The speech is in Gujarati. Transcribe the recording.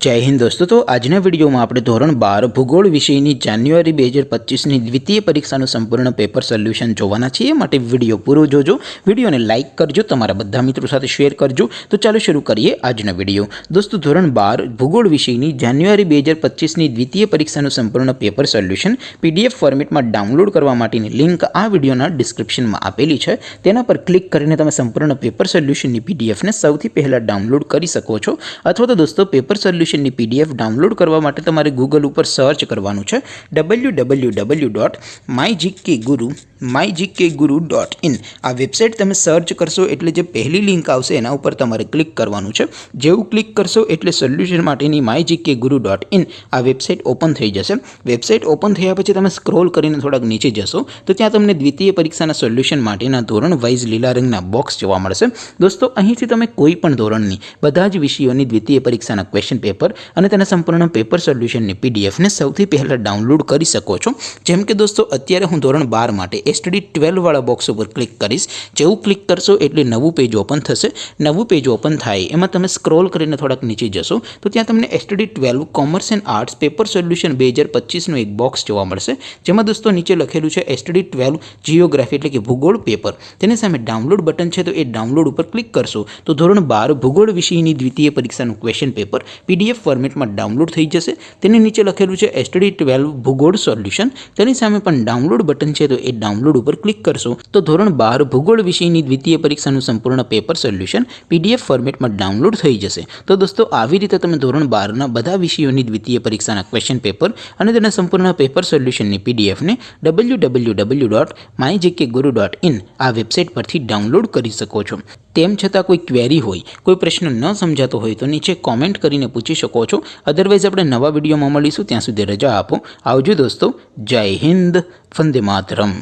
जय हिंद दोस्तों। तो आजना विडियो में આપણે ધોરણ 12 ભૂગોળ વિષયની જાન્યુઆરી 2025ની દ્વિતીય પરીક્ષાનું સંપૂર્ણ પેપર સોલ્યુશન જોવાના છીએ। માટે વિડિયો પૂરો જોજો, વિડિયોને લાઈક કરજો, તમારા બધા મિત્રો સાથે શેર કરજો। તો ચાલો શરૂ કરીએ આજનો વિડિયો। દોસ્તો ધોરણ 12 ભૂગોળ વિષયની જાન્યુઆરી 2025ની દ્વિતીય પરીક્ષાનું સંપૂર્ણ પેપર સોલ્યુશન પીડીએફ ફોર્મેટમાં ડાઉનલોડ કરવા માટેની લિંક આ વિડિયોના ડિસ્ક્રિપ્શનમાં આપેલી છે। તેના પર ક્લિક કરીને તમે સંપૂર્ણ પેપર સોલ્યુશનની પીડીએફને સૌથી પહેલા ડાઉનલોડ કરી શકો છો। અથવા તો દોસ્તો પેપર સોલ્યુશન पीडीएफ डाउनलॉड करवा माटे तमारे गूगल पर सर्च करवानुं छे www.mygkguru.in। आ वेबसाइट तमे सर्च करशो एटले जे पहली लिंक आवशे एना उपर तमारे क्लिक करवानुं छे। जेवुं क्लिक करशो एटले सोल्यूशन माटेनी mygkguru.in आ वेबसाइट ओपन थई जशे। वेबसाइट ओपन थया पछी तमे स्क्रॉल करीने थोड़ाक नीचे जशो तो त्यां तमने द्वितीय परीक्षाना सोल्यूशन माटेना धोरण वाइज लीला रंगना बॉक्स जोवा मळशे। दोस्तों અહીંથી તમે કોઈ પણ ધોરણની બધા જ વિષયોની દ્વિતીય પરીક્ષાના ક્વેશ્ચન પેપર અને તેના સંપૂર્ણ પેપર સોલ્યુશનની પીડીએફ ને સૌથી પહેલા ડાઉનલોડ કરી શકો છો। જેમ કે દોસ્તો અત્યારે હું ધોરણ 12 માટે એસટીડી 12 વાળા બોક્સ ઉપર ક્લિક કરીશ। જેવું ક્લિક કરશો એટલે નવું પેજ ઓપન થશે। નવું પેજ ઓપન થાય એમાં તમે સ્ક્રોલ કરીને થોડાક નીચે જશો તો ત્યાં તમને STD 12 commerce and arts paper solution 2025 નું એક બોક્સ જોવા મળશે। જેમાં દોસ્તો નીચે લખેલું છે એસટીડી 12 જીઓગ્રાફી એટલે કે ભૂગોળ પેપર। તેની સામે ડાઉનલોડ બટન છે તો એ ડાઉનલોડ ઉપર ક્લિક કરશો તો ધોરણ 12 ભૂગોળ વિષયની દ્વિતીય પરીક્ષાનું ક્વેશ્ચન પેપર पीडीएफ फॉर्मेट में डाउनलॉड थई जशे। तेनी नीचे लखेलुं छे एसटीडी 12 भूगोळ सोल्यूशन। तेनी सामे पण डाउनलॉड बटन छे तो ए डाउनलॉड पर क्लिक करशो तो धोरण 12 भूगोळ विषयनी द्वितीय परीक्षानुं संपूर्ण पेपर सोल्यूशन पीडीएफ फॉर्मेट में डाउनलॉड थई जशे। तो दोस्तों આવી રીતે તમે ધોરણ 12 ના બધા વિષયોની દ્વિતીય પરીક્ષાના ક્વેશ્ચન પેપર અને તેના સંપૂર્ણ પેપર સોલ્યુશનની પીડીએફ ને www.mygkguru.in આ વેબસાઇટ પરથી ડાઉનલોડ કરી શકો છો। તેમ છતાં કોઈ ક્વેરી હોય, કોઈ પ્રશ્ન ન સમજાતો હોય તો નીચે કોમેન્ટ કરીને પૂછી શકો છો। અધરવાઇઝ આપણે નવા વિડીયોમાં મળીશું, ત્યાં સુધી રજા આપો। આવજો દોસ્તો। જય હિન્દ, વંદે માતરમ।